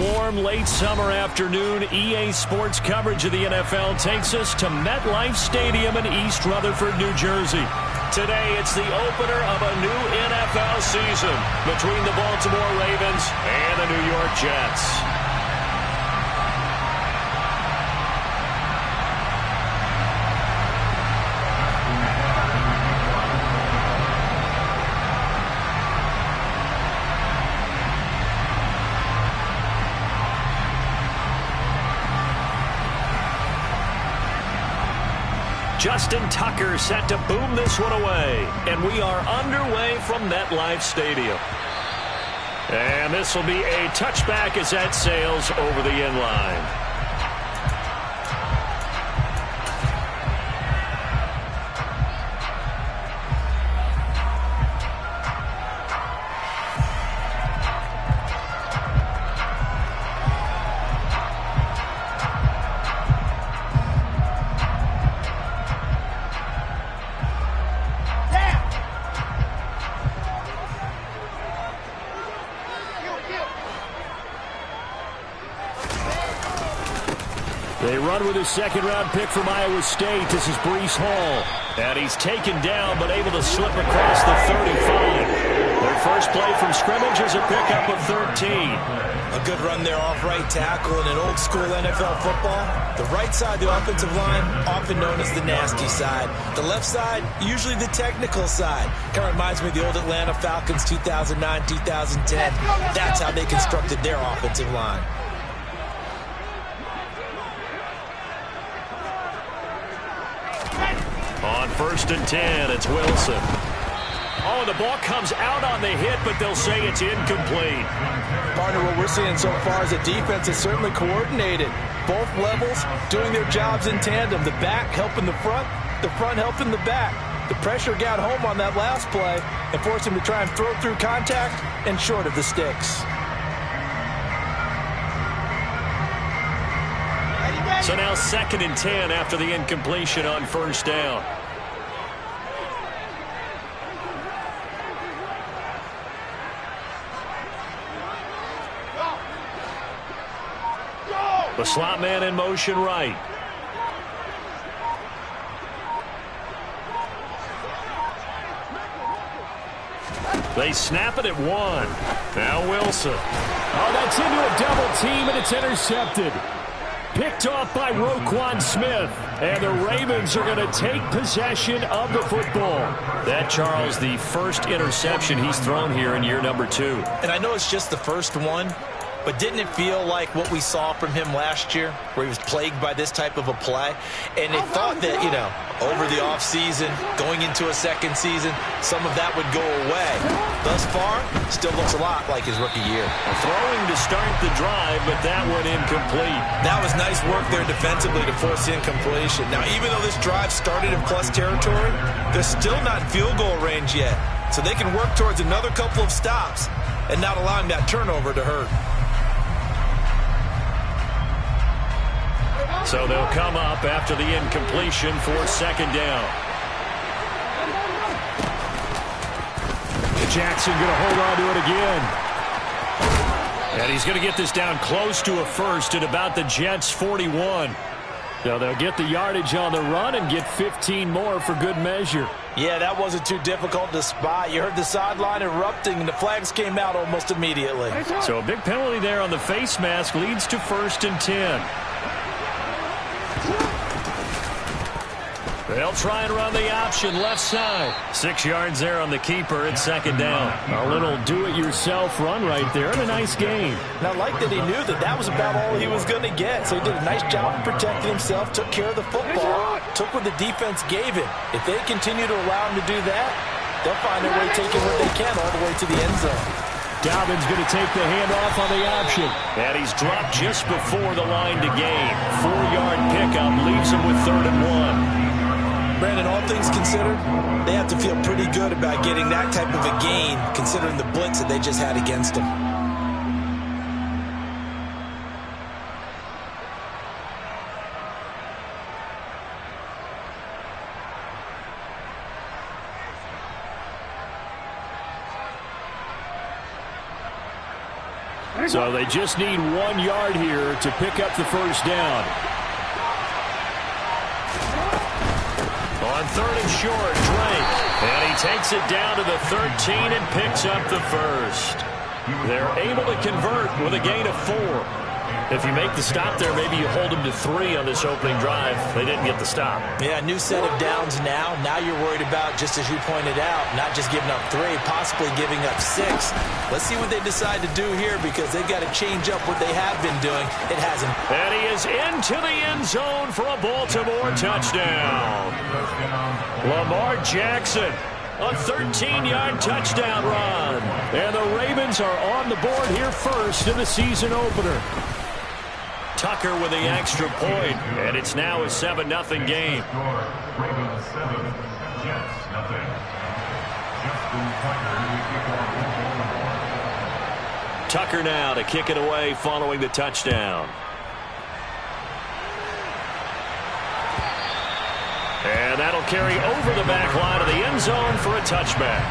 warm late summer afternoon, EA Sports coverage of the NFL takes us to MetLife Stadium in East Rutherford, New Jersey. Today, it's the opener of a new NFL season between the Baltimore Ravens and the New York Jets. Justin Tucker set to boom this one away. And we are underway from MetLife Stadium. And this will be a touchback as that sails over the end line. They run with his second-round pick from Iowa State. This is Breece Hall. And he's taken down but able to slip across the 35. Their first play from scrimmage is a pickup of 13. A good run there off right tackle in an old-school NFL football. The right side of the offensive line, often known as the nasty side. The left side, usually the technical side. Kind of reminds me of the old Atlanta Falcons 2009-2010. That's how they constructed their offensive line. On 1st and 10, it's Wilson. Oh, the ball comes out on the hit, but they'll say it's incomplete. Partner, what we're seeing so far is a defense is certainly coordinated. Both levels doing their jobs in tandem. The back helping the front helping the back. The pressure got home on that last play and forced him to try and throw through contact and short of the sticks. So now 2nd and 10 after the incompletion on 1st down. The slot man in motion right. They snap it at 1. Now Wilson. Oh, that's into a double team, and it's intercepted. Picked off by Roquan Smith. And the Ravens are going to take possession of the football. That, Charles, the first interception he's thrown here in year number 2. And I know it's just the first one, but didn't it feel like what we saw from him last year, where he was plagued by this type of a play? And they thought that, over the offseason, going into a second season, some of that would go away. Thus far, still looks a lot like his rookie year. Throwing to start the drive, but that one incomplete. That was nice work there defensively to force incompletion. Now, even though this drive started in plus territory, they're still not in field goal range yet. So they can work towards another couple of stops and not allowing that turnover to hurt. So they'll come up after the incompletion for 2nd down. Jackson going to hold on to it again. And he's going to get this down close to a first at about the Jets' 41. So they'll get the yardage on the run and get 15 more for good measure. Yeah, that wasn't too difficult to spot. You heard the sideline erupting, and the flags came out almost immediately. So a big penalty there on the face mask leads to 1st and 10. They'll try and run the option left side. 6 yards there on the keeper at 2nd down. A little do-it-yourself run right there and a nice gain. And I like that he knew that that was about all he was going to get. So he did a nice job of protecting himself, took care of the football, took what the defense gave him. If they continue to allow him to do that, they'll find their way taking what they can all the way to the end zone. Dobbins going to take the handoff on the option. And he's dropped just before the line to gain. 4-yard pickup leaves him with 3rd and 1. Brandon, all things considered, they have to feel pretty good about getting that type of a gain, considering the blitz that they just had against them. So they just need 1 yard here to pick up the first down. On 3rd and short, Drake. And he takes it down to the 13 and picks up the first. They're able to convert with a gain of 4. If you make the stop there, maybe you hold them to 3 on this opening drive. They didn't get the stop. Yeah, new set of downs now. Now you're worried about, just as you pointed out, not just giving up 3, possibly giving up 6. Let's see what they decide to do here, because they've got to change up what they have been doing. It hasn't. And he is into the end zone for a Baltimore touchdown. Lamar Jackson, a 13-yard touchdown run. And the Ravens are on the board here first in the season opener. Tucker with the extra point, and it's now a 7-0 game. Ravens 7, Jets nothing. Justin Tucker now to kick it away following the touchdown. And that'll carry over the back line of the end zone for a touchback.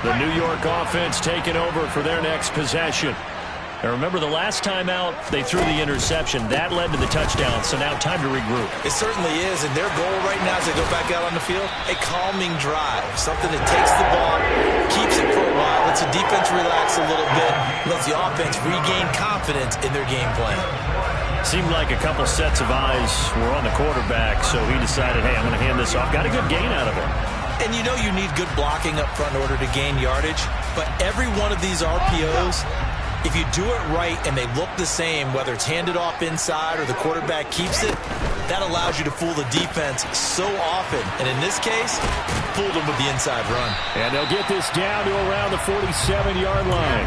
The New York offense taking over for their next possession. Now remember, the last time out, they threw the interception. That led to the touchdown, so now time to regroup. It certainly is, and their goal right now as they go back out on the field, a calming drive. Something that takes the ball, keeps it for a while, lets the defense relax a little bit, lets the offense regain confidence in their game plan. Seemed like a couple sets of eyes were on the quarterback, so he decided, hey, I'm going to hand this off. Got a good gain out of it. And you know you need good blocking up front in order to gain yardage, but every one of these RPOs, if you do it right and they look the same, whether it's handed off inside or the quarterback keeps it, that allows you to fool the defense so often. And in this case, fooled them with the inside run. And they'll get this down to around the 47-yard line.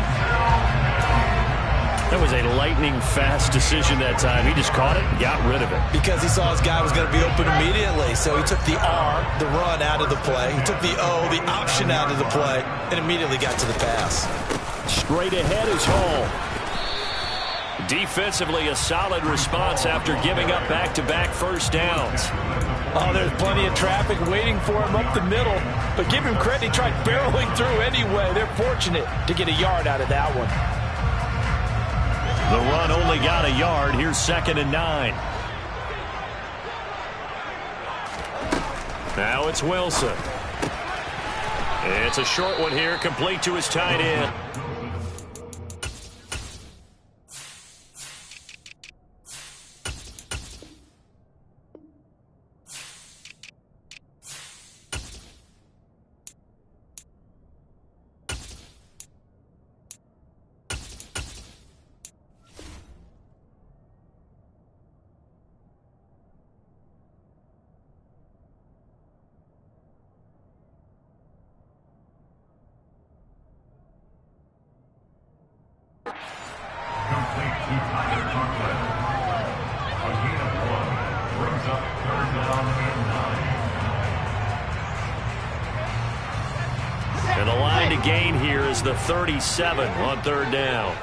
That was a lightning-fast decision that time. He just caught it and got rid of it. Because he saw his guy was going to be open immediately. So he took the R, the run, out of the play. He took the O, the option, out of the play, and immediately got to the pass. Straight ahead is Hall. Defensively, a solid response after giving up back-to-back first downs. Oh, there's plenty of traffic waiting for him up the middle. But give him credit, he tried barreling through anyway. They're fortunate to get a yard out of that one. The run only got a yard. Here's 2nd and 9. Now it's Wilson. It's a short one here, complete to his tight end. And the line to gain here is the 37 on 3rd down.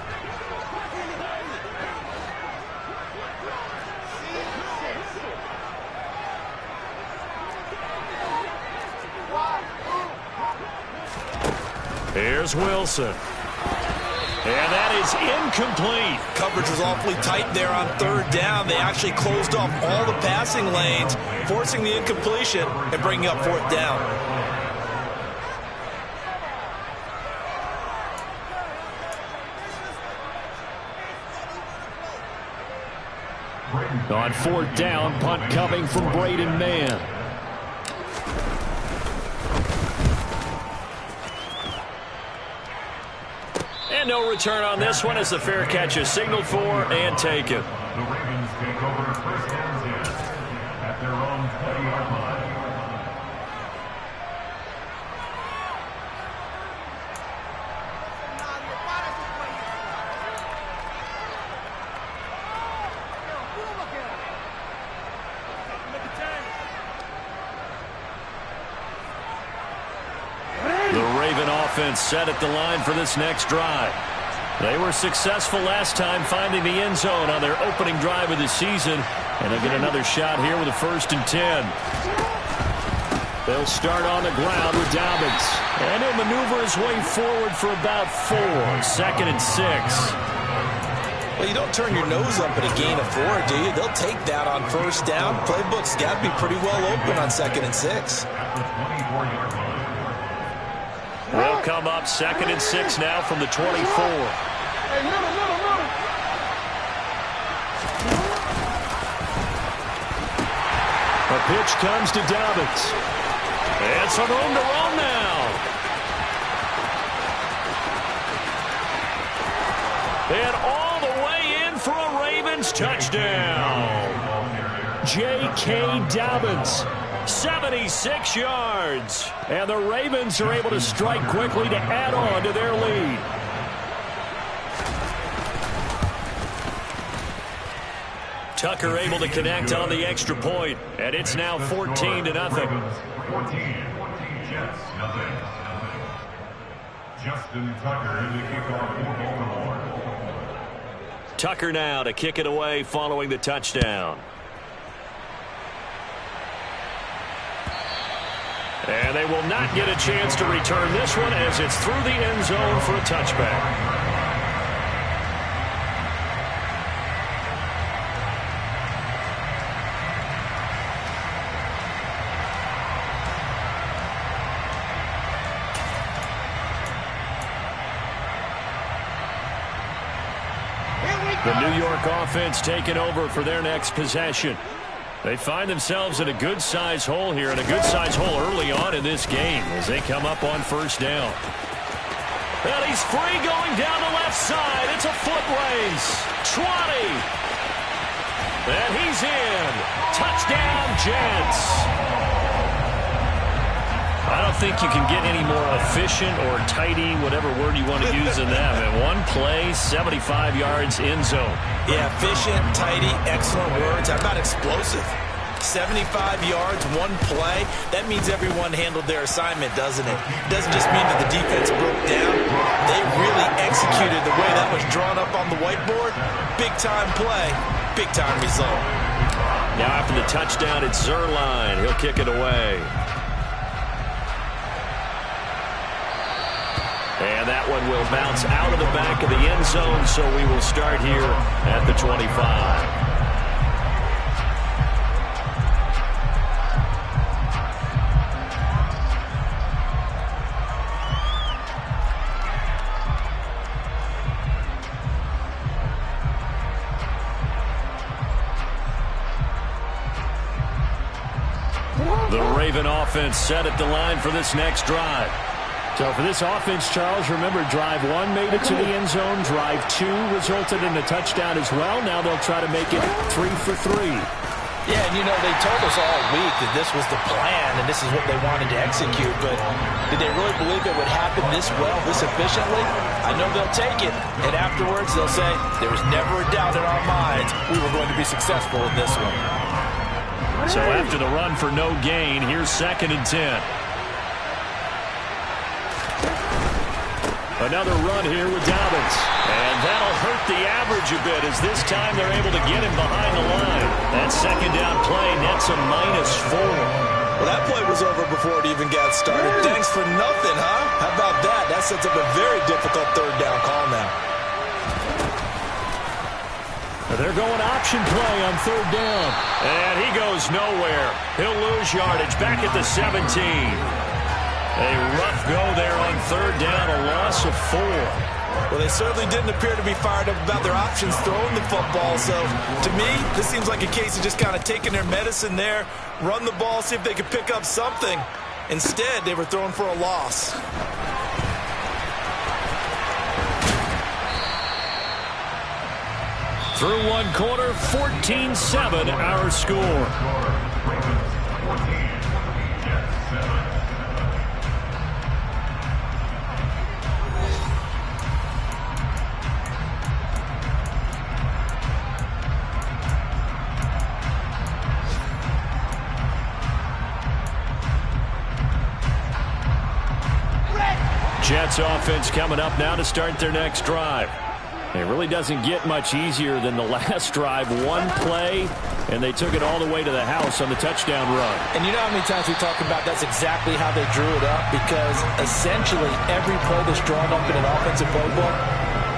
Here's Wilson. And that is incomplete. Coverage was awfully tight there on 3rd down. They actually closed off all the passing lanes, forcing the incompletion and bringing up 4th down. On 4th down, punt coming from Braden Mann. And no return on this one as the fair catch is signaled for and taken. The Ravens take over 1st and 10 at their own 20-yard line. Offense set at the line for this next drive. They were successful last time finding the end zone on their opening drive of the season, and they'll get another shot here with a 1st and 10. They'll start on the ground with Dobbins. And he'll maneuver his way forward for about 4. 2nd and 6. Well, you don't turn your nose up at a gain of 4, do you? They'll take that on first down. Playbook's got to be pretty well open on 2nd and 6. Will come up 2nd and 6 now from the 24. A pitch comes to Dobbins. And some room to run now. And all the way in for a Ravens touchdown. J.K. Dobbins, 76 yards. And the Ravens are able to strike quickly to add on to their lead. Tucker able to connect on the extra point, and it's now 14-0. 14, Jets, nothing. Justin Tucker in the kickoff for Baltimore. Tucker now to kick it away following the touchdown. And they will not get a chance to return this one as it's through the end zone for a touchback. The New York offense taking over for their next possession. They find themselves in a good-sized hole here, and a good-sized hole early on in this game as they come up on first down. And he's free going down the left side. It's a foot race. 20. And he's in. Touchdown, Jets. I don't think you can get any more efficient or tidy, whatever word you want to use in that. And one play, 75 yards in zone. Yeah, efficient, tidy, excellent words. How about explosive? 75 yards, one play. That means everyone handled their assignment, doesn't it? Doesn't just mean that the defense broke down. They really executed the way that was drawn up on the whiteboard. Big-time play, big-time result. Now after the touchdown, it's Zuerlein. He'll kick it away. And that one will bounce out of the back of the end zone, so we will start here at the 25. The Raven offense set at the line for this next drive. So for this offense, Charles, remember, drive 1 made it to the end zone. Drive 2 resulted in a touchdown as well. Now they'll try to make it 3 for 3. Yeah, and you know, they told us all week that this was the plan and this is what they wanted to execute, but did they really believe it would happen this well, this efficiently? I know they'll take it, and afterwards they'll say, there was never a doubt in our minds we were going to be successful in this one. So after the run for no gain, here's 2nd and 10. Another run here with Dobbins. And that'll hurt the average a bit as this time they're able to get him behind the line. That second down play nets a -4. Well, that play was over before it even got started. Thanks for nothing, huh? How about that? That sets up a very difficult third down call now. They're going option play on third down. And he goes nowhere. He'll lose yardage back at the 17. A rough go there on third down, a loss of 4. Well, they certainly didn't appear to be fired up about their options throwing the football. So, to me, this seems like a case of just kind of taking their medicine there, run the ball, see if they could pick up something. Instead, they were throwing for a loss. Through one quarter, 14-7 our score. Jets offense coming up now to start their next drive. It really doesn't get much easier than the last drive. One play, and they took it all the way to the house on the touchdown run. And you know how many times we talk about that's exactly how they drew it up? Because essentially every play that's drawn up in an offensive playbook,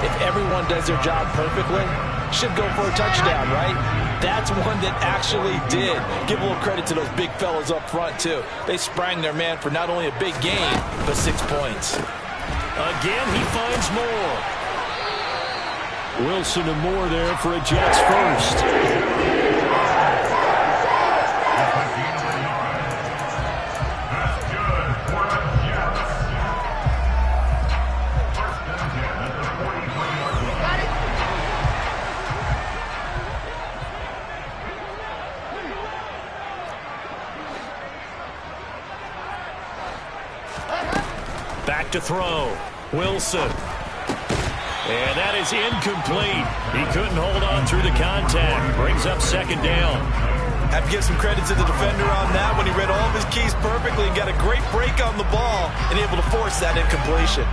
if everyone does their job perfectly, should go for a touchdown, right? That's one that actually did. Give a little credit to those big fellas up front, too. They sprang their man for not only a big gain, but 6 points. Again, he finds more. Wilson and Moore there for a Jets first. Back to throw. Wilson. And that is incomplete. He couldn't hold on through the contact. Brings up second down. Have to give some credit to the defender on that when he read all of his keys perfectly and got a great break on the ball and able to force that incompletion.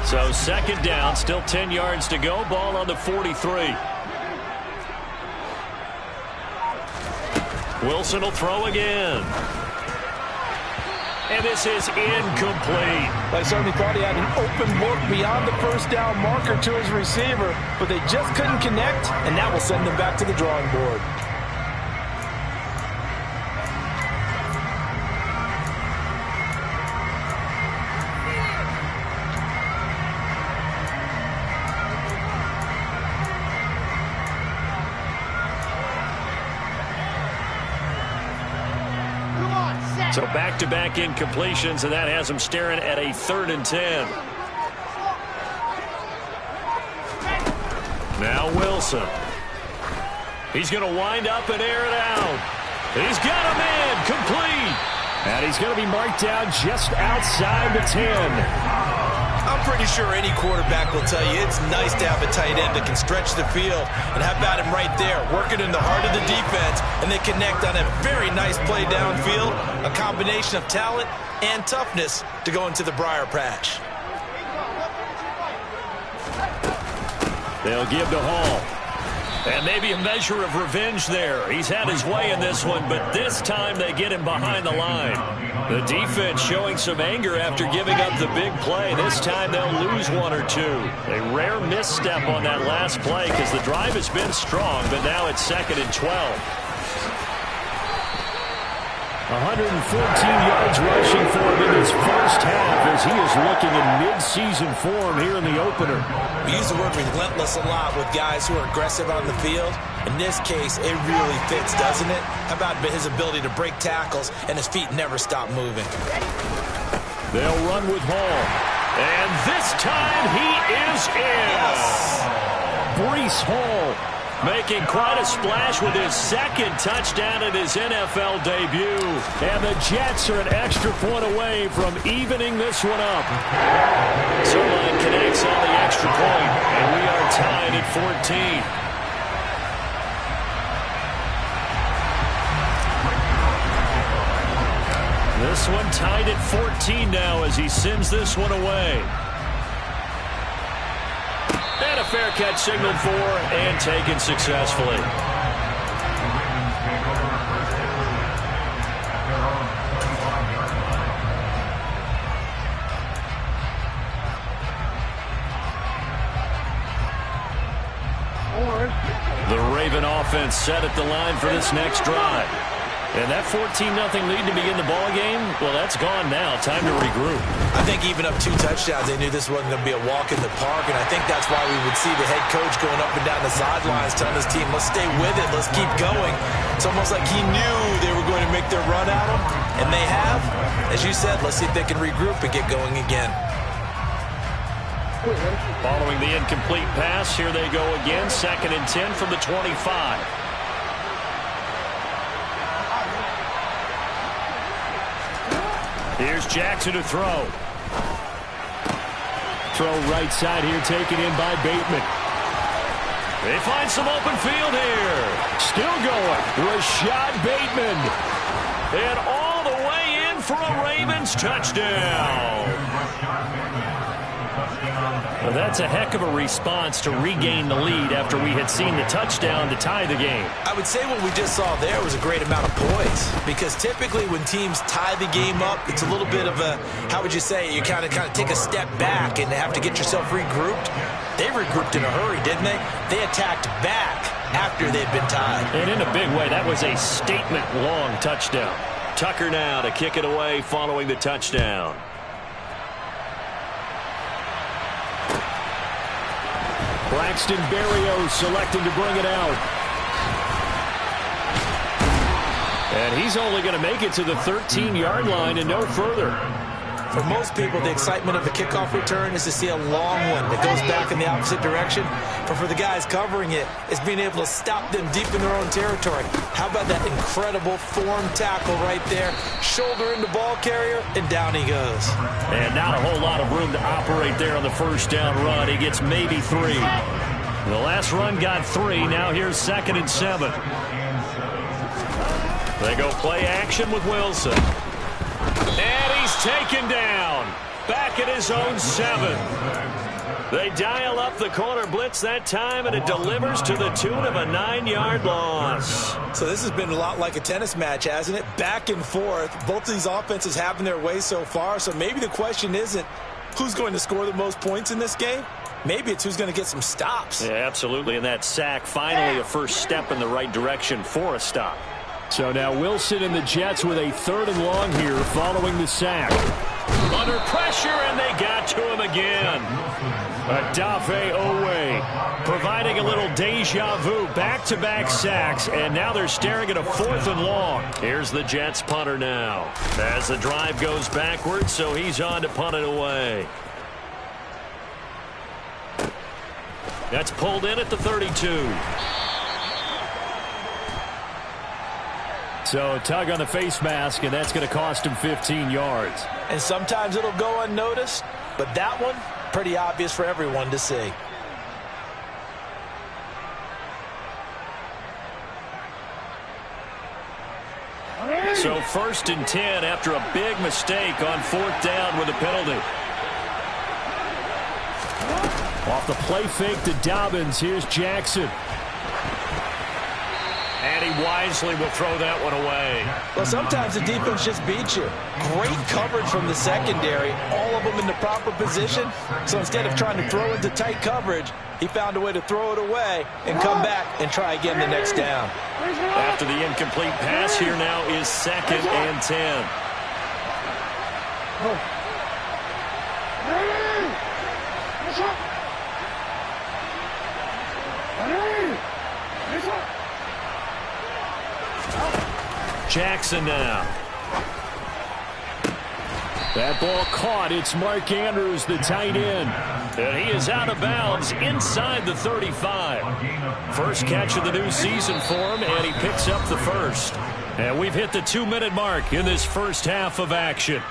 So second down, still 10 yards to go. Ball on the 43. Wilson will throw again. And this is incomplete. I certainly thought he had an open look beyond the first down marker to his receiver, but they just couldn't connect, and that will send them back to the drawing board. So back-to-back incompletions, and that has him staring at a 3rd and 10. Now Wilson. He's going to wind up and air it out. He's got a man complete. And he's going to be marked down just outside the 10. I'm pretty sure any quarterback will tell you it's nice to have a tight end that can stretch the field. And how about him right there, working in the heart of the defense, and they connect on a very nice play downfield, a combination of talent and toughness to go into the briar patch. They'll give to Hall. And maybe a measure of revenge there. He's had his way in this one, but this time they get him behind the line. The defense showing some anger after giving up the big play. This time they'll lose 1 or 2. A rare misstep on that last play because the drive has been strong, but now it's 2nd and 12. 114 yards rushing for him in his first half as he is looking in mid-season form here in the opener. We use the word relentless a lot with guys who are aggressive on the field. In this case, it really fits, doesn't it? How about his ability to break tackles and his feet never stop moving? They'll run with Hall. And this time he is in. Yes. Breece Hall making quite a splash with his 2nd touchdown in his NFL debut. And the Jets are an extra point away from evening this one up. Zerline connects on the extra point, and we are tied at 14. This one tied at 14 now as he sends this one away. And a fair catch signaled for and taken successfully. The Raven offense set at the line for this next drive. And that 14-0 lead to begin the ball game, well, that's gone now. Time to regroup. I think even up 2 touchdowns, they knew this wasn't going to be a walk in the park, and I think that's why we would see the head coach going up and down the sidelines telling his team, let's stay with it, let's keep going. It's almost like he knew they were going to make their run at him, and they have. As you said, let's see if they can regroup and get going again. Following the incomplete pass, here they go again. 2nd and 10 from the 25. Here's Jackson to throw. Throw right side here, taken in by Bateman. They find some open field here. Still going. Rashad Bateman. And all the way in for a Ravens touchdown. Well, that's a heck of a response to regain the lead after we had seen the touchdown to tie the game. I would say what we just saw there was a great amount of poise, because typically when teams tie the game up, it's a little bit of a, how would you say, you kind of take a step back and have to get yourself regrouped. They regrouped in a hurry, didn't they? They attacked back after they'd been tied. And in a big way, that was a statement-long touchdown. Tucker now to kick it away following the touchdown. Braxton Berrios selecting to bring it out. And he's only going to make it to the 13-yard line and no further. For most people, the excitement of a kickoff return is to see a long one that goes back in the opposite direction. But for the guys covering it, it's being able to stop them deep in their own territory. How about that incredible form tackle right there? Shoulder in the ball carrier, and down he goes. And not a whole lot of room to operate there on the first down run. He gets maybe 3. The last run got 3. Now here's 2nd and 7. They go play action with Wilson. And he's taken down. Back at his own 7. They dial up the corner blitz that time, and it delivers to the tune of a 9-yard loss. So this has been a lot like a tennis match, hasn't it? Back and forth. Both of these offenses having their way so far. So maybe the question isn't who's going to score the most points in this game. Maybe it's who's going to get some stops. Yeah, absolutely. And that sack, finally a first step in the right direction for a stop. So now Wilson and the Jets with a 3rd and long here following the sack. Under pressure, and they got to him again. Odafe Oweh providing a little deja vu. Back-to-back sacks, and now they're staring at a 4th and long. Here's the Jets punter now. As the drive goes backwards, so he's on to punt it away. That's pulled in at the 32. So a tug on the face mask, and that's going to cost him 15 yards. And sometimes it'll go unnoticed, but that one, pretty obvious for everyone to see. So 1st and 10 after a big mistake on 4th down with a penalty. Off the play fake to Dobbins, here's Jackson. And he wisely will throw that one away. Well, sometimes the defense just beats you. Great coverage from the secondary, all of them in the proper position. So instead of trying to throw into tight coverage, he found a way to throw it away and come back and try again the next down. After the incomplete pass, here now is 2nd and 10. Jackson now. That ball caught. It's Mark Andrews, the tight end. And he is out of bounds inside the 35. First catch of the new season for him, and he picks up the first. And we've hit the 2-minute mark in this first half of action.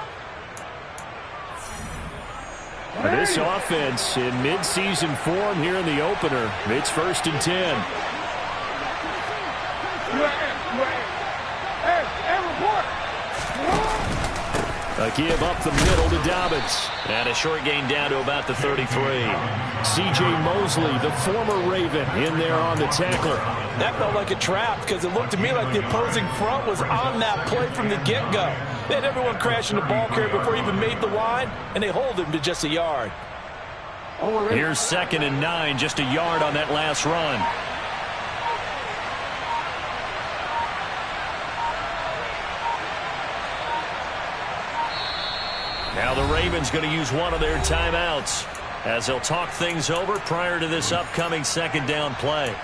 This offense in mid-season form here in the opener. It's 1st and 10. A give up the middle to Dobbins. And a short gain down to about the 33. C.J. Mosley, the former Raven, in there on the tackler. That felt like a trap because it looked to me like the opposing front was on that play from the get-go. They had everyone crashing the ball carrier before he even made the line, and they hold him to just a yard. Here's 2nd and 9, just a yard on that last run. Now the Ravens going to use one of their timeouts as they'll talk things over prior to this upcoming 2nd down play.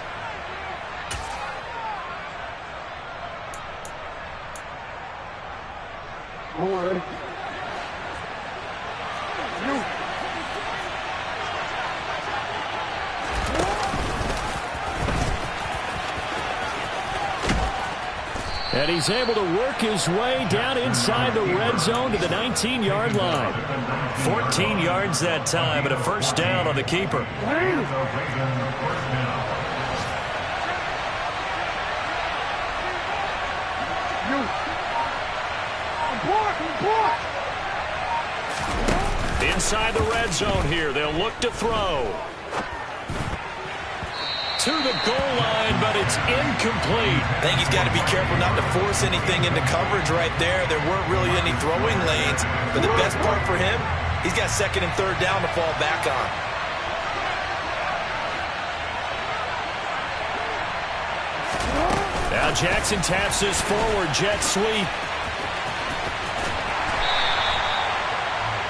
And he's able to work his way down inside the red zone to the 19-yard line. 14 yards that time, and a first down on the keeper. Inside the red zone here, they'll look to throw. To the goal line, but it's incomplete. I think he's got to be careful not to force anything into coverage right there. There weren't really any throwing lanes, but the best part for him, he's got second and third down to fall back on. Now Jackson taps this forward jet sweep.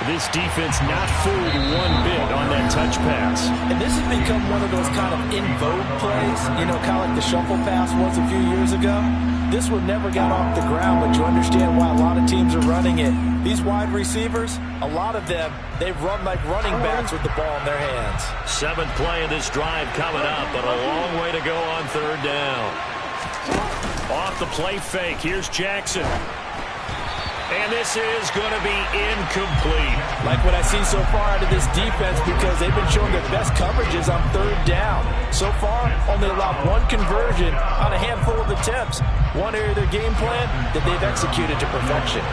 This defense not fooled one bit on that touch pass. And this has become one of those kind of in vogue plays, you know, kind of like the shuffle pass was a few years ago. This one never got off the ground, but you understand why a lot of teams are running it. These wide receivers, a lot of them, they run like running backs with the ball in their hands. 7th play of this drive coming up, but a long way to go on third down. Off the play fake, here's Jackson. And this is going to be incomplete. Like what I've seen so far out of this defense, because they've been showing their best coverages on third down. So far, only allowed one conversion on a handful of attempts. One area of their game plan that they've executed to perfection.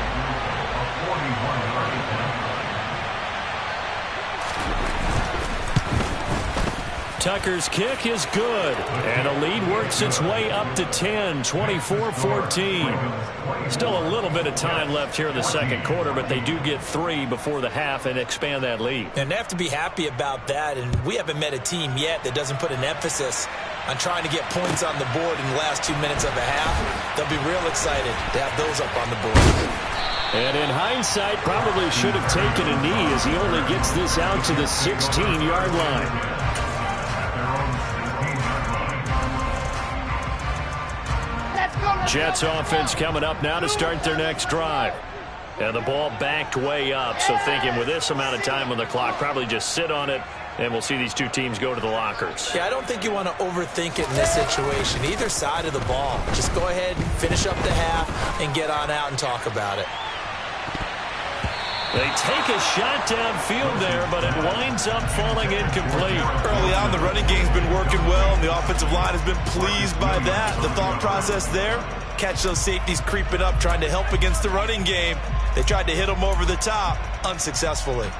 Tucker's kick is good, and a lead works its way up to 10, 24-14. Still a little bit of time left here in the second quarter, but they do get 3 before the half and expand that lead. And they have to be happy about that, and we haven't met a team yet that doesn't put an emphasis on trying to get points on the board in the last 2 minutes of a half. They'll be real excited to have those up on the board. And in hindsight, probably should have taken a knee as he only gets this out to the 16-yard line. Jets offense coming up now to start their next drive. And the ball backed way up, so thinking with this amount of time on the clock, probably just sit on it, and we'll see these two teams go to the lockers. Yeah, I don't think you want to overthink it in this situation. Either side of the ball. Just go ahead, finish up the half, and get on out and talk about it. They take a shot downfield there, but it winds up falling incomplete. Early on, the running game's been working well, and the offensive line has been pleased by that. The thought process there, catch those safeties creeping up, trying to help against the running game. They tried to hit them over the top, unsuccessfully.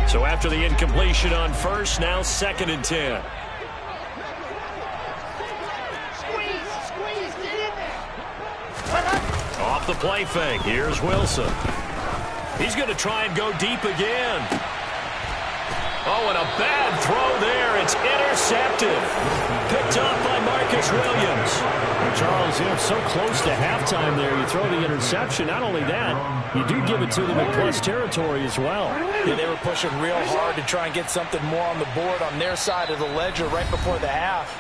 So after the incompletion on first, now 2nd and 10. Off the play fake, here's Wilson. He's going to try and go deep again. Oh, and a bad throw there. It's intercepted. Picked up by Marcus Williams. Well, Charles, so close to halftime there. You throw the interception. Not only that, you do give it to them in plus territory as well. Yeah, they were pushing real hard to try and get something more on the board on their side of the ledger right before the half.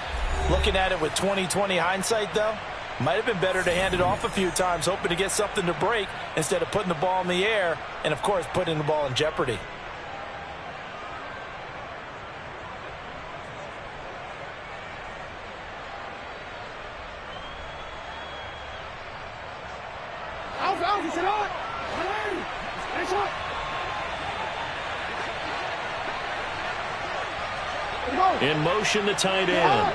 Looking at it with 20/20 hindsight, though, might have been better to hand it off a few times, hoping to get something to break instead of putting the ball in the air and, of course, putting the ball in jeopardy. In motion, the tight end.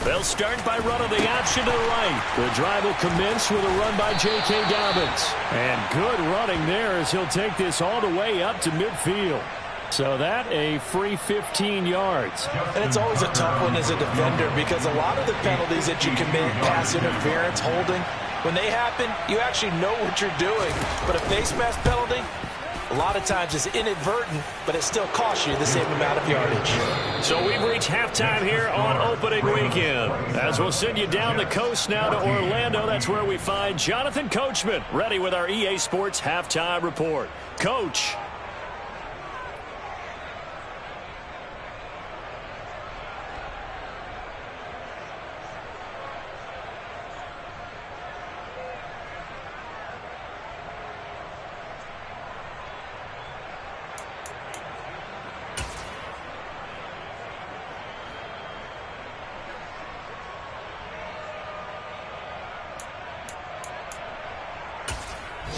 They'll start by running the option to the right. The drive will commence with a run by J.K. Dobbins. And good running there as he'll take this all the way up to midfield. So that a free 15 yards. And it's always a tough one as a defender because a lot of the penalties that you commit, pass interference, holding, when they happen, you actually know what you're doing. But a face mask penalty, a lot of times it's inadvertent, but it still costs you the same amount of yardage. So we've reached halftime here on opening weekend. As we'll send you down the coast now to Orlando, that's where we find Jonathan Coachman, ready with our EA Sports Halftime Report. Coach.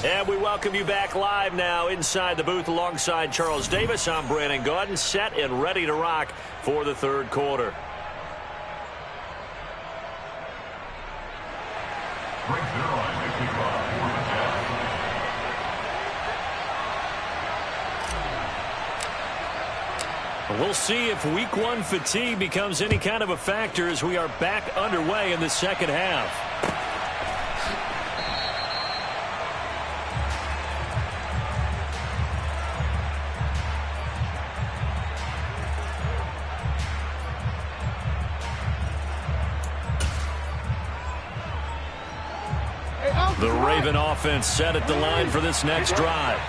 And we welcome you back live now inside the booth alongside Charles Davis. I'm Brandon Gaudin, set and ready to rock for the third quarter. We'll see if week one fatigue becomes any kind of a factor as we are back underway in the second half. The Raven offense set at the line for this next drive.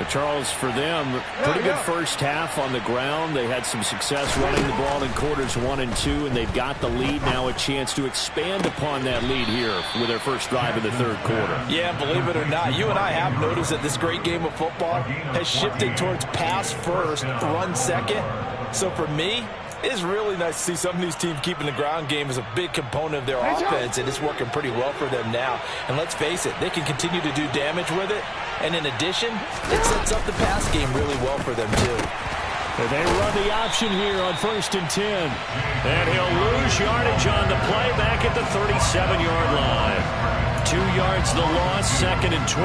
Charles, for them, pretty good first half on the ground. They had some success running the ball in quarters 1 and 2, and they've got the lead now, a chance to expand upon that lead here with their first drive in the third quarter. Yeah, believe it or not, you and I have noticed that this great game of football has shifted towards pass first, run second. So for me, it's really nice to see some of these teams keeping the ground game as a big component of their offense, and it's working pretty well for them now. And let's face it, they can continue to do damage with it. And in addition, it sets up the pass game really well for them, too. They run the option here on 1st and 10. And he'll lose yardage on the play back at the 37-yard line. 2 yards the loss, 2nd and 12.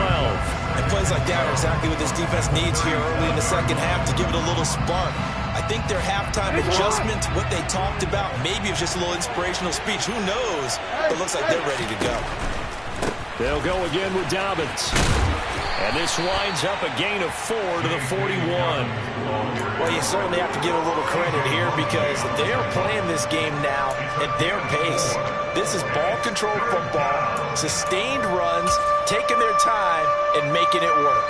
And plays like that are exactly what this defense needs here early in the second half to give it a little spark. I think their halftime adjustment, what they talked about, maybe it was just a little inspirational speech. Who knows? But it looks like they're ready to go. They'll go again with Dobbins. And this winds up a gain of 4 to the 41. Well, you certainly have to give a little credit here because they're playing this game now at their pace. This is ball control football, sustained runs, taking their time, and making it work.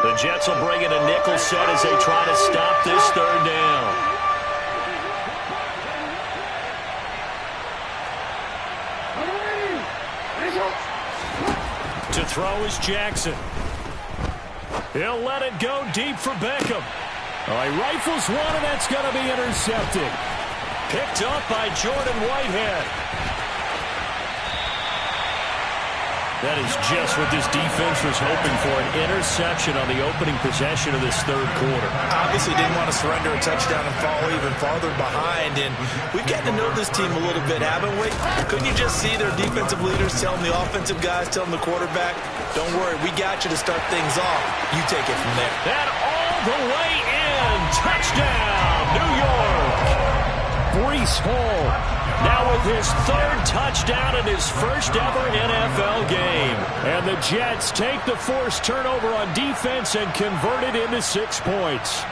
The Jets will bring in a nickel set as they try to stop this third down. To throw is Jackson. He'll let it go deep for Beckham. Oh, he rifles one, and that's going to be intercepted. Picked up by Jordan Whitehead. That is just what this defense was hoping for, an interception on the opening possession of this third quarter. Obviously didn't want to surrender a touchdown and fall even farther behind, and we've gotten to know this team a little bit, haven't we? Couldn't you just see their defensive leaders telling the offensive guys, telling the quarterback, don't worry, we got you to start things off. You take it from there. And all the way in. Touchdown, New York. Breece Hall now with his third touchdown in his first ever NFL game. And the Jets take the forced turnover on defense and convert it into 6 points.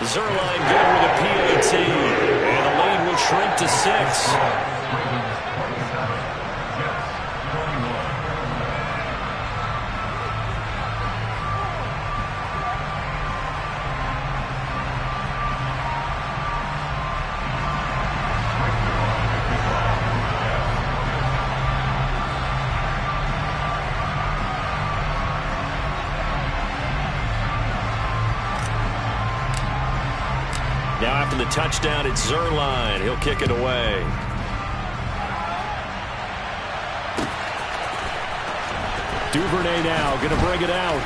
Zuerlein good with a PAT. And the lead will shrink to 6. Now after the touchdown, it's Zuerlein. He'll kick it away. Duvernay now going to bring it out.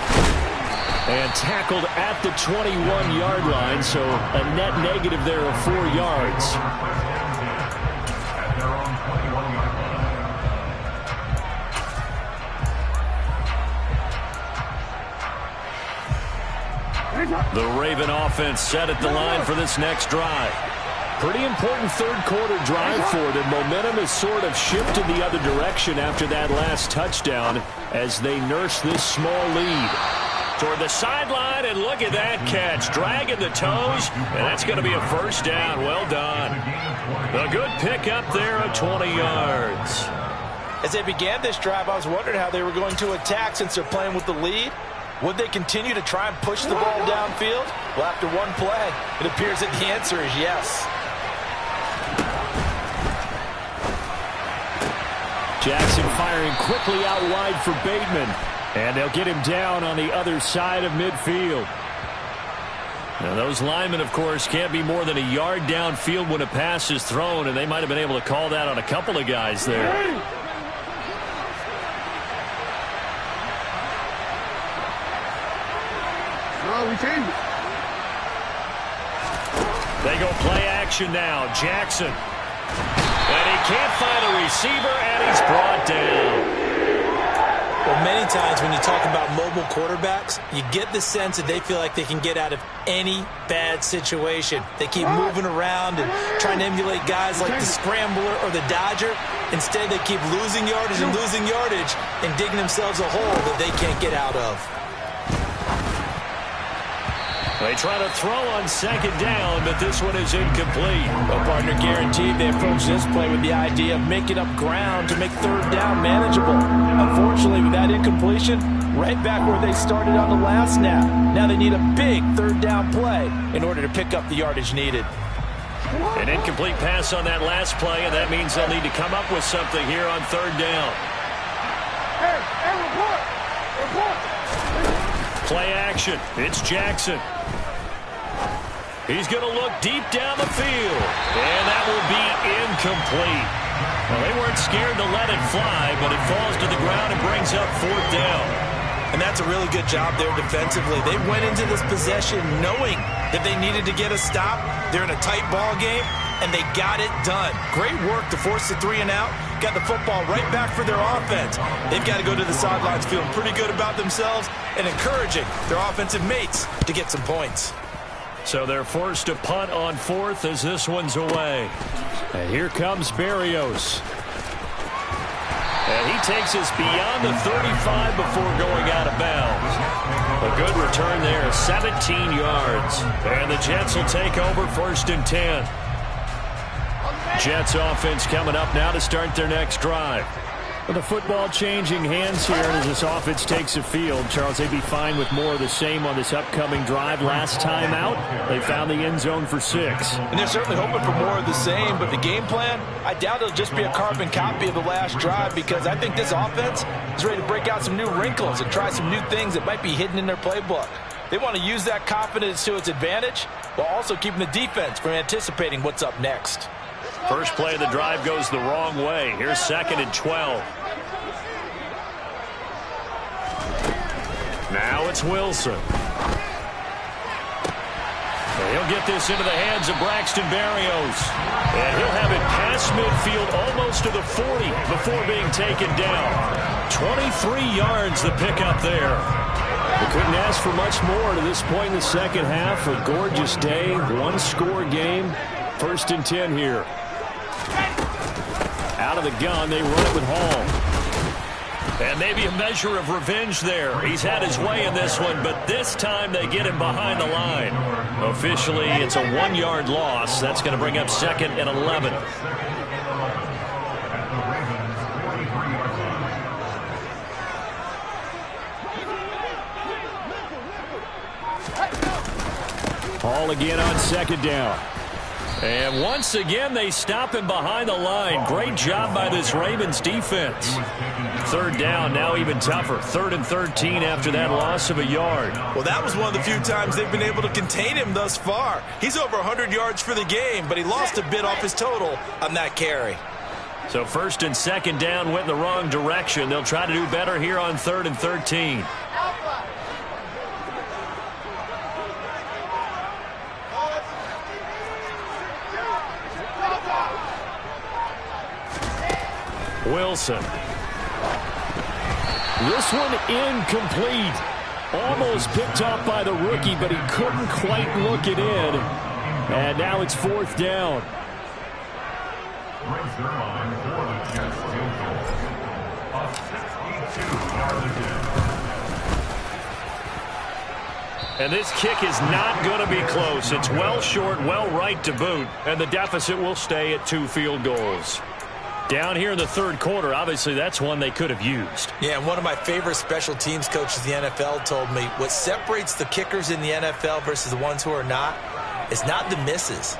And tackled at the 21-yard line, so a net negative there of 4 yards. At their own 21-yard line. The Raven offense set at the line for this next drive. Pretty important third quarter drive for them. Momentum has sort of shifted the other direction after that last touchdown as they nurse this small lead. Toward the sideline, and look at that catch. Dragging the toes, and that's going to be a first down. Well done. A good pickup there of 20 yards. As they began this drive, I was wondering how they were going to attack since they're playing with the lead. Would they continue to try and push the ball downfield? Well, after one play, it appears that the answer is yes. Jackson firing quickly out wide for Bateman. And they'll get him down on the other side of midfield. Now, those linemen, of course, can't be more than a yard downfield when a pass is thrown, and they might have been able to call that on a couple of guys there. They go play action now. Jackson. And he can't find a receiver, and he's brought down. times when you talk about mobile quarterbacks, you get the sense that they feel like they can get out of any bad situation. They keep moving around and trying to emulate guys like the Scrambler or the Dodger. Instead, they keep losing yardage and digging themselves a hole that they can't get out of. They try to throw on second down, but this one is incomplete. Well, partner, guaranteed they approach this play with the idea of making up ground to make third down manageable. Unfortunately, with that incompletion, right back where they started on the last snap. Now they need a big third down play in order to pick up the yardage needed. An incomplete pass on that last play, and that means they'll need to come up with something here on third down. Play action. It's Jackson. He's going to look deep down the field, and that will be incomplete. Well, they weren't scared to let it fly, but it falls to the ground and brings up fourth down. And that's a really good job there defensively. They went into this possession knowing that they needed to get a stop. They're in a tight ball game, and they got it done. Great work to force the 3 and out. Got the football right back for their offense. They've got to go to the sidelines feeling pretty good about themselves and encouraging their offensive mates to get some points. So they're forced to punt on fourth as this one's away. And here comes Berrios. And he takes us beyond the 35 before going out of bounds. A good return there, 17 yards. And the Jets will take over 1st and 10. Jets offense coming up now to start their next drive. With the football changing hands here as this offense takes the field, Charles, they'd be fine with more of the same on this upcoming drive. Last time out, they found the end zone for 6. And they're certainly hoping for more of the same, but the game plan, I doubt it'll just be a carbon copy of the last drive because I think this offense is ready to break out some new wrinkles and try some new things that might be hidden in their playbook. They want to use that confidence to its advantage while also keeping the defense from anticipating what's up next. First play of the drive goes the wrong way. Here's 2nd and 12. Now it's Wilson. He'll get this into the hands of Braxton Berrios. And he'll have it past midfield almost to the 40 before being taken down. 23 yards the pickup there. They couldn't ask for much more to this point in the second half. A gorgeous day, one-score game. 1st and 10 here. Out of the gun, they run it with Hall. And maybe a measure of revenge there. He's had his way in this one, but this time they get him behind the line. Officially, it's a 1-yard loss. That's going to bring up 2nd and 11. Hall again on 2nd down. And once again, they stop him behind the line. Great job by this Ravens defense. 3rd down, now even tougher. 3rd and 13 after that loss of a yard. Well, that was one of the few times they've been able to contain him thus far. He's over 100 yards for the game, but he lost a bit off his total on that carry. So 1st and 2nd down went the wrong direction. They'll try to do better here on 3rd and 13. Wilson. This one incomplete. Almost picked off by the rookie, but he couldn't quite look it in. And now it's 4th down. Brings their line for the Jets field goal. A 62-yard attempt. And this kick is not going to be close. It's well short, well right to boot. And the deficit will stay at 2 field goals. Down here in the 3rd quarter, obviously that's one they could have used. Yeah, and one of my favorite special teams coaches in the NFL told me what separates the kickers in the NFL versus the ones who are not is not the misses.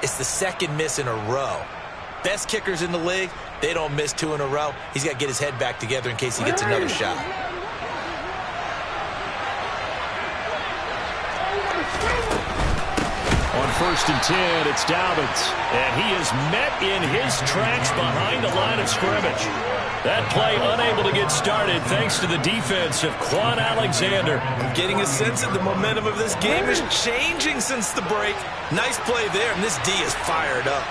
It's the 2nd miss in a row. Best kickers in the league, they don't miss 2 in a row. He's got to get his head back together in case he gets another shot. On 1st and 10, it's Dobbins. And he is met in his tracks behind the line of scrimmage. That play unable to get started thanks to the defense of Quan Alexander. I'm getting a sense that the momentum of this game is changing since the break. Nice play there, and this D is fired up.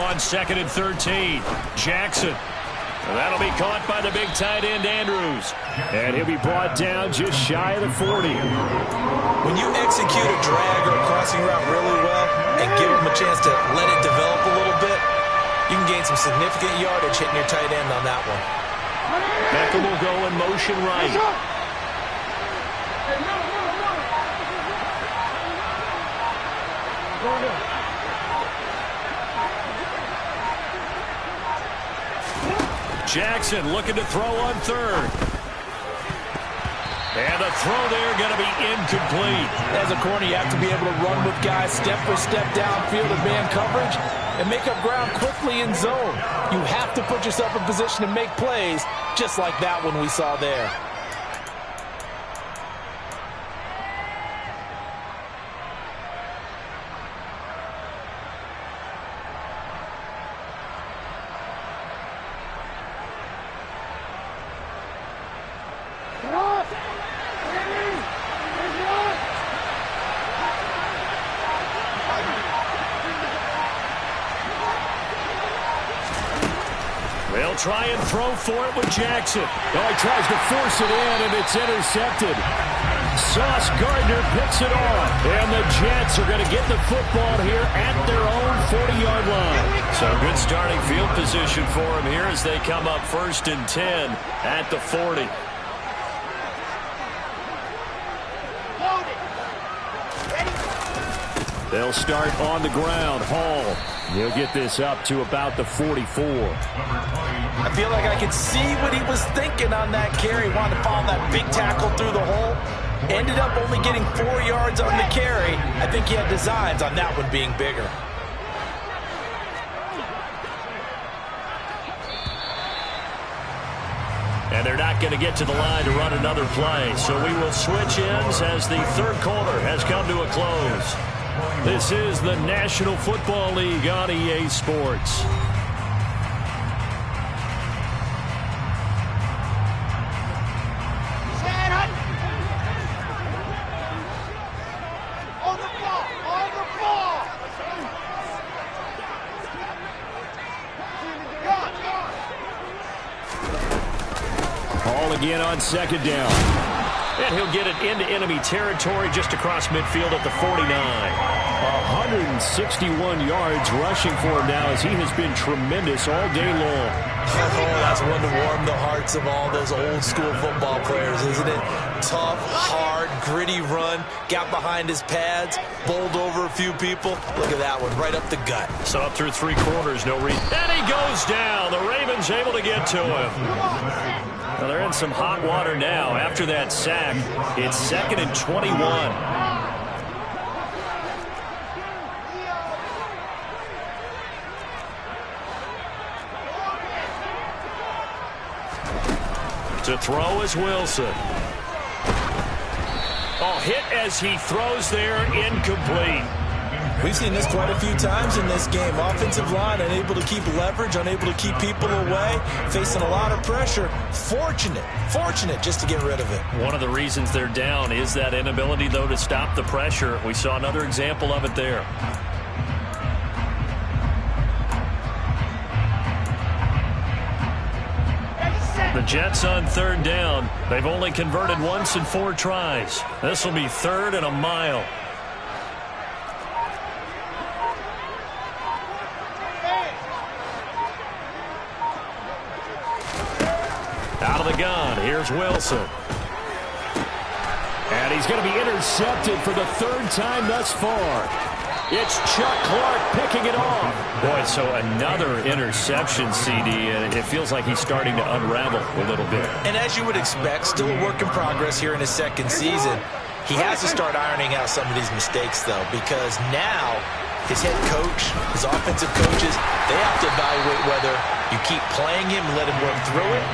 on 2nd and 13. Jackson. That'll be caught by the big tight end, Andrews. And he'll be brought down just shy of the 40. When you execute a drag or a crossing route really well and give them a chance to let it develop a little bit, you can gain some significant yardage hitting your tight end on that one. Beckham will go in motion right. Jackson looking to throw on 3rd. And the throw there going to be incomplete. As a corner, you have to be able to run with guys step for step downfield in man coverage and make up ground quickly in zone. You have to put yourself in position to make plays just like that one we saw there. They'll try and throw for it with Jackson. Oh, he tries to force it in, and it's intercepted. Sauce Gardner picks it off. And the Jets are going to get the football here at their own 40-yard line. So good starting field position for them here as they come up 1st and 10 at the 40. They'll start on the ground. Hall. He'll get this up to about the 44. I feel like I could see what he was thinking on that carry. Wanted to follow that big tackle through the hole. Ended up only getting 4 yards on the carry. I think he had designs on that one being bigger. And they're not going to get to the line to run another play. So we will switch ends as the 3rd quarter has come to a close. This is the National Football League on EA Sports. Hall again on 2nd down. And he'll get it into enemy territory just across midfield at the 49. 161 yards rushing for him now as he has been tremendous all day long. Oh, that's one to warm the hearts of all those old school football players, isn't it? Tough, hard, gritty run. Got behind his pads, bowled over a few people. Look at that one, right up the gut. So up through 3 quarters, no reason. And he goes down. The Ravens able to get to him. Well, they're in some hot water now after that sack. It's 2nd and 21. To throw is Wilson. Oh, hit as he throws there, incomplete. We've seen this quite a few times in this game. Offensive line unable to keep leverage, unable to keep people away, facing a lot of pressure. Fortunate just to get rid of it. One of the reasons they're down is that inability, though, to stop the pressure. We saw another example of it there. The Jets on 3rd down. They've only converted once in 4 tries. This will be 3rd and a mile. Out of the gun, here's Wilson. And he's going to be intercepted for the 3rd time thus far. It's Chuck Clark picking it off. Boy, so another interception, CD, and it feels like he's starting to unravel a little bit. And as you would expect, still a work in progress here in his 2nd season. He has to start ironing out some of these mistakes, though, because now his head coach, his offensive coaches, they have to evaluate whether you keep playing him and let him work through it,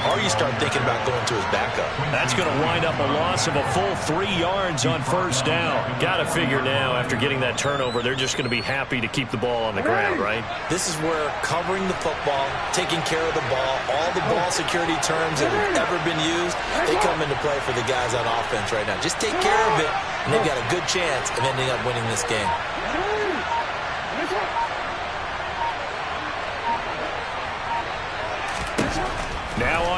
or you start thinking about going to his backup. That's going to wind up a loss of a full 3 yards on 1st down. Got to figure now, after getting that turnover, they're just going to be happy to keep the ball on the ground, right? This is where covering the football, taking care of the ball, all the ball security terms that have ever been used, they come into play for the guys on offense right now. Just take care of it, and they've got a good chance of ending up winning this game.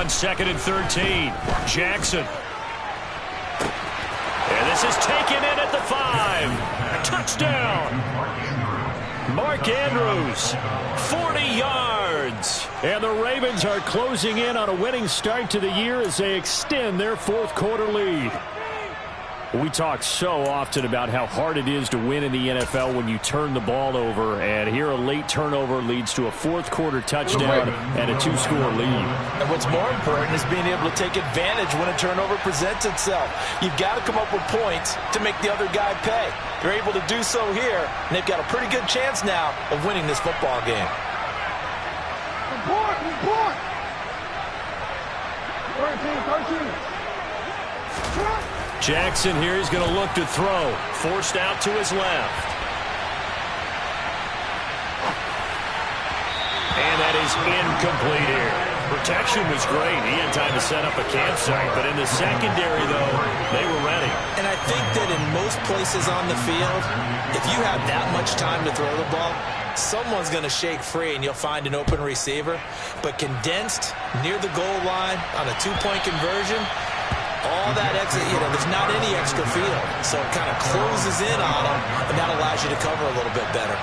on 2nd and 13. Jackson. And this is taken in at the 5. Touchdown. Mark Andrews, 40 yards. And the Ravens are closing in on a winning start to the year as they extend their fourth quarter lead. We talk so often about how hard it is to win in the NFL when you turn the ball over, and here a late turnover leads to a fourth quarter touchdown and a 2-score lead. And what's more important is being able to take advantage when a turnover presents itself. You've got to come up with points to make the other guy pay. They're able to do so here, and they've got a pretty good chance now of winning this football game. Report! 13. Jackson here is going to look to throw. Forced out to his left. And that is incomplete here. Protection was great. He had time to set up a campsite. But in the secondary, though, they were ready. And I think that in most places on the field, if you have that much time to throw the ball, someone's going to shake free and you'll find an open receiver. But condensed near the goal line on a 2-point conversion, all that exit, there's not any extra field. So it kind of closes in on them, and that allows you to cover a little bit better.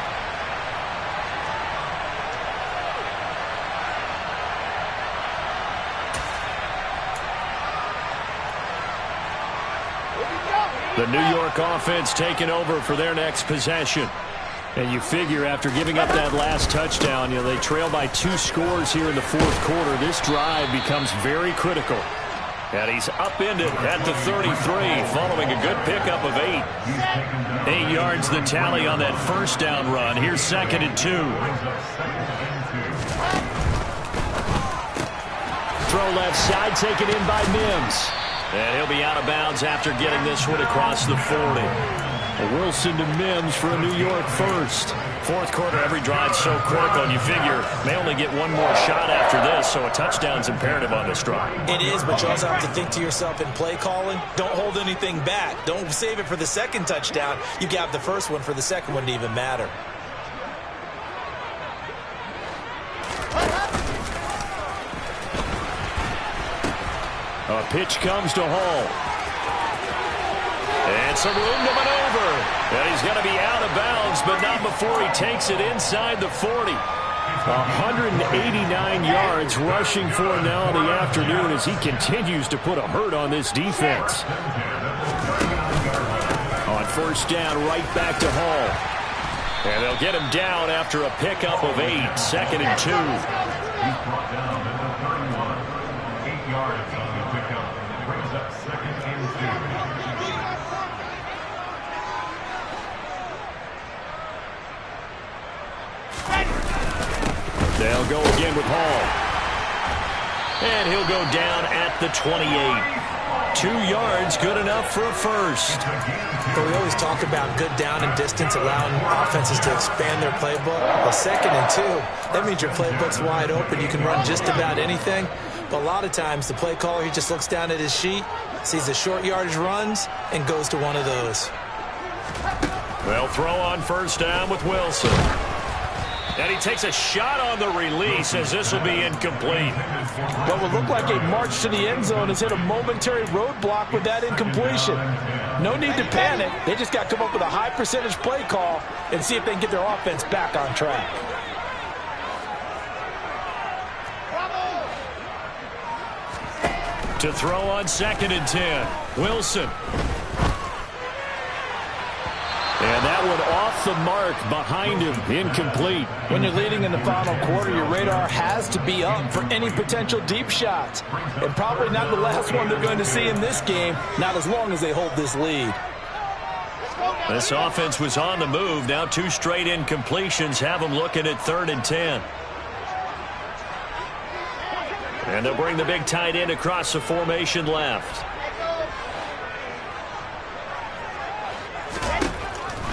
The New York offense taking over for their next possession. And you figure after giving up that last touchdown, they trail by 2 scores here in the fourth quarter. This drive becomes very critical. And he's upended at the 33 following a good pickup of 8. 8 yards the tally on that first down run. Here's 2nd and 2. Throw left side taken in by Mims. And he'll be out of bounds after getting this one across the 40. Wilson to Mims for a New York first. Fourth quarter, every drive so critical, and you figure may only get one more shot after this, so a touchdown's imperative on this drive. It is, but you also have to think to yourself in play calling, don't hold anything back. Don't save it for the second touchdown. You got the first one for the second one to even matter. A pitch comes to Hall. And some room to maneuver. And he's going to be out of bounds, but not before he takes it inside the 40. 189 yards rushing for him now in the afternoon as he continues to put a hurt on this defense. On first down, right back to Hall. And they'll get him down after a pickup of 8. 2nd and 2. He's brought down at the 31. 8 yards on the pickup. Brings up 2nd and 2. They'll go again with Hall. And he'll go down at the 28. 2 yards, good enough for a first. But we always talk about good down and distance, allowing offenses to expand their playbook. Well, 2nd and 2, that means your playbook's wide open. You can run just about anything. But a lot of times, the play caller, he just looks down at his sheet, sees the short yardage runs, and goes to one of those. They'll throw on first down with Wilson. And he takes a shot on the release as this will be incomplete. What would look like a march to the end zone has hit a momentary roadblock with that incompletion. No need to panic. They just got to come up with a high percentage play call and see if they can get their offense back on track. To throw on 2nd and 10. Wilson. And that one off the mark behind him, incomplete. When you're leading in the final quarter, your radar has to be up for any potential deep shots. And probably not the last one they're going to see in this game, not as long as they hold this lead. This offense was on the move. Now 2 straight incompletions have them looking at 3rd and 10. And they'll bring the big tight end across the formation left.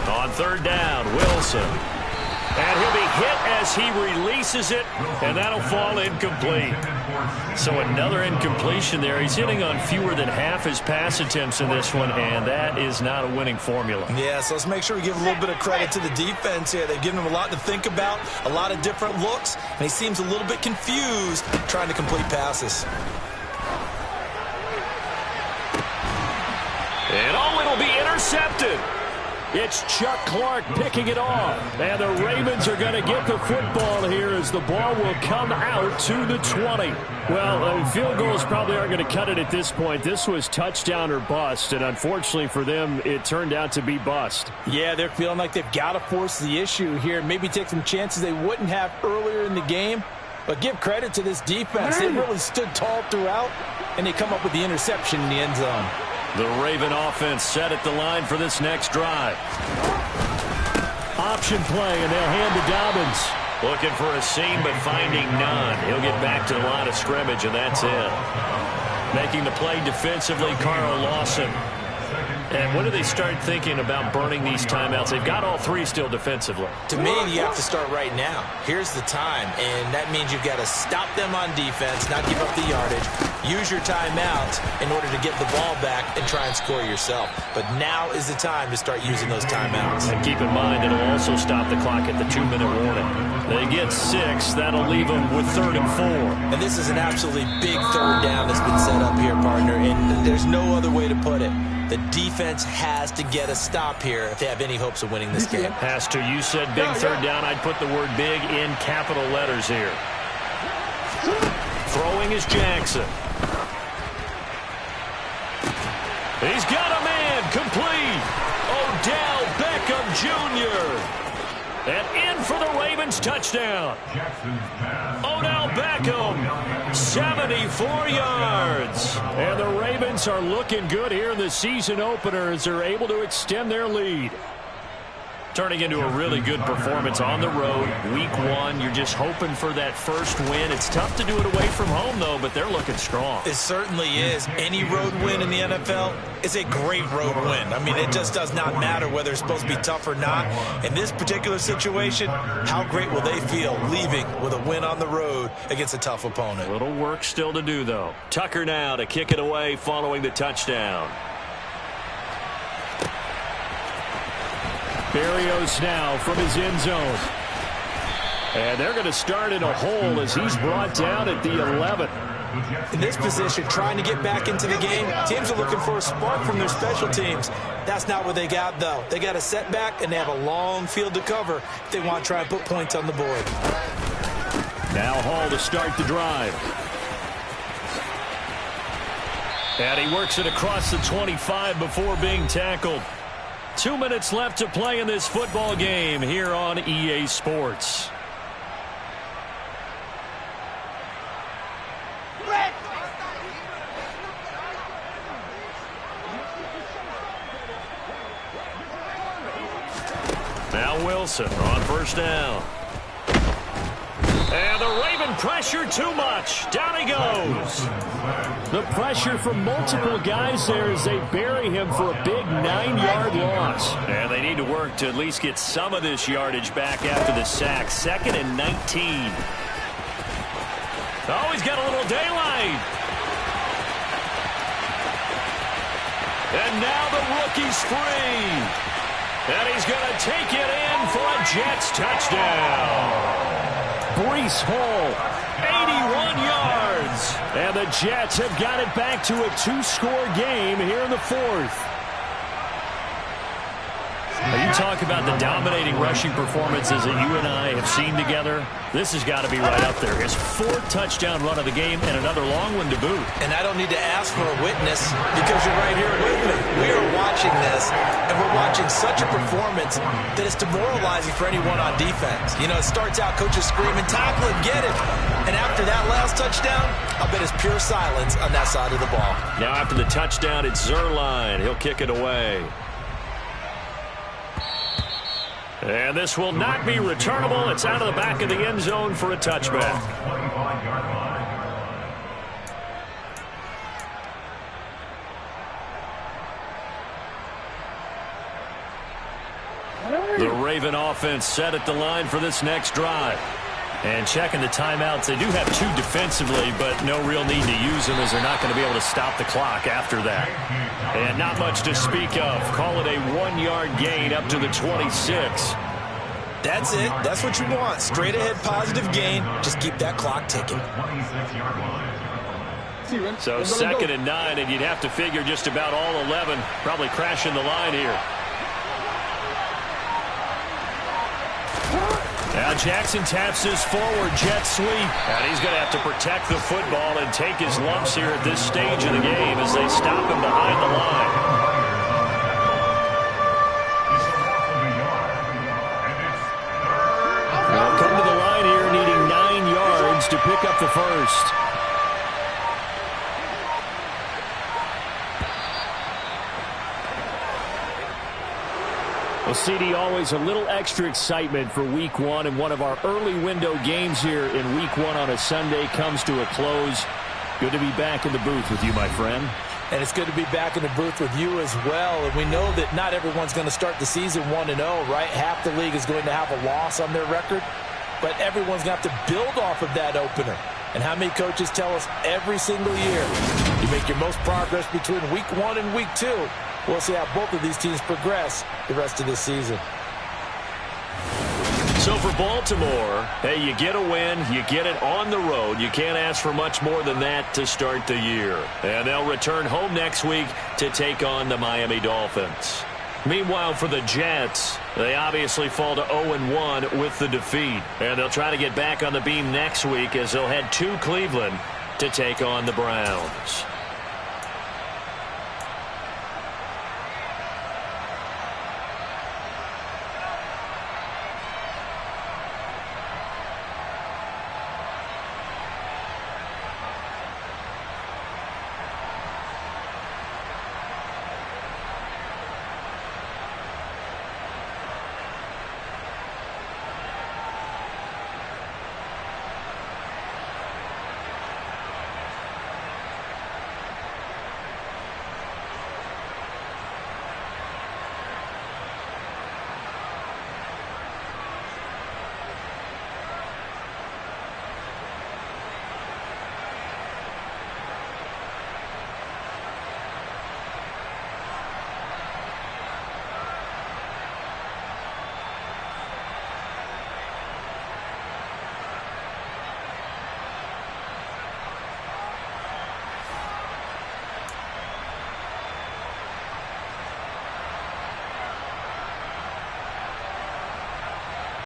On 3rd down, Wilson. And he'll be hit as he releases it, and that'll fall incomplete. So another incompletion there. He's hitting on fewer than half his pass attempts in this one, and that is not a winning formula. Yeah, so let's make sure we give a little bit of credit to the defense here. They've given him a lot to think about, a lot of different looks, and he seems a little bit confused trying to complete passes. And oh, it'll be intercepted. It's Chuck Clark picking it off. And the Ravens are going to get the football here as the ball will come out to the 20. Well, field goals probably aren't going to cut it at this point. This was touchdown or bust, and unfortunately for them, it turned out to be bust. Yeah, they're feeling like they've got to force the issue here, maybe take some chances they wouldn't have earlier in the game. But give credit to this defense. They really stood tall throughout, and they come up with the interception in the end zone. The Raven offense set at the line for this next drive. Option play, and they'll hand to Dobbins. Looking for a seam, but finding none. He'll get back to the line of scrimmage, and that's it. Making the play defensively, Carl Lawson. And when do they start thinking about burning these timeouts? They've got all three still defensively. To me, you have to start right now. Here's the time, and that means you've got to stop them on defense, not give up the yardage, use your timeouts in order to get the ball back and try and score yourself. But now is the time to start using those timeouts. And keep in mind, it'll also stop the clock at the 2-minute warning. They get 6. That'll leave them with 3rd and 4. And this is an absolutely big third down that's been set up here, partner, and there's no other way to put it. The defense has to get a stop here if they have any hopes of winning this game. Has to. You said big third down. I'd put the word big in capital letters here. Throwing is Jackson. He's got a man. Complete. Odell Beckham Jr. And in for the Ravens touchdown. Odell Beckham, 74 yards. And the Ravens are looking good here in the season opener as they're able to extend their lead. Turning into a really good performance on the road. Week 1, you're just hoping for that first win. It's tough to do it away from home, though, but they're looking strong. It certainly is. Any road win in the NFL is a great road win. I mean, it just does not matter whether it's supposed to be tough or not. In this particular situation, how great will they feel leaving with a win on the road against a tough opponent? A little work still to do, though. Tucker now to kick it away following the touchdown. Berrios now from his end zone. And they're going to start in a hole as he's brought down at the 11. In this position, trying to get back into the game, teams are looking for a spark from their special teams. That's not what they got, though. They got a setback, and they have a long field to cover if they want to try and put points on the board. Now Hall to start the drive. And he works it across the 25 before being tackled. 2 minutes left to play in this football game here on EA Sports. Now Wilson on first down. And the Raven pressure too much. Down he goes. The pressure from multiple guys there as they bury him for a big 9-yard loss. And they need to work to at least get some of this yardage back after the sack. 2nd and 19. Oh, he's got a little daylight. And now the rookie's free. And he's going to take it in for a Jets touchdown. Breece Hall, 81 yards. And the Jets have got it back to a 2-score game here in the 4th. You talk about the dominating rushing performances that you and I have seen together. This has got to be right up there. His 4th touchdown run of the game and another long one to boot. And I don't need to ask for a witness because you're right here with me. We are watching this, and we're watching such a performance that it's demoralizing for anyone on defense. You know, it starts out coaches screaming, tackle him, get him. And after that last touchdown, I bet it's pure silence on that side of the ball. Now after the touchdown, it's Zuerlein. He'll kick it away. And this will not be returnable. It's out of the back of the end zone for a touchback. The Raven offense set at the line for this next drive. And checking the timeouts, they do have 2 defensively, but no real need to use them as they're not going to be able to stop the clock after that. And not much to speak of. Call it a 1-yard gain up to the 26. That's it. That's what you want. Straight ahead positive gain. Just keep that clock ticking. 26-yard line. So 2nd and 9, and you'd have to figure just about all 11 probably crashing the line here. Now Jackson taps his forward jet sweep, and he's going to have to protect the football and take his lumps here at this stage of the game as they stop him behind the line. They'll come to the line here needing 9 yards to pick up the first. Well, CD, always a little extra excitement for Week 1, and one of our early window games here in Week 1 on a Sunday comes to a close. Good to be back in the booth with you, my friend. And it's good to be back in the booth with you as well. And we know that not everyone's going to start the season 1-0, right? Half the league is going to have a loss on their record, but everyone's going to have to build off of that opener. And how many coaches tell us every single year, you make your most progress between Week 1 and Week 2. We'll see how both of these teams progress the rest of this season. So for Baltimore, hey, you get a win, you get it on the road. You can't ask for much more than that to start the year. And they'll return home next week to take on the Miami Dolphins. Meanwhile, for the Jets, they obviously fall to 0-1 with the defeat. And they'll try to get back on the beam next week as they'll head to Cleveland to take on the Browns.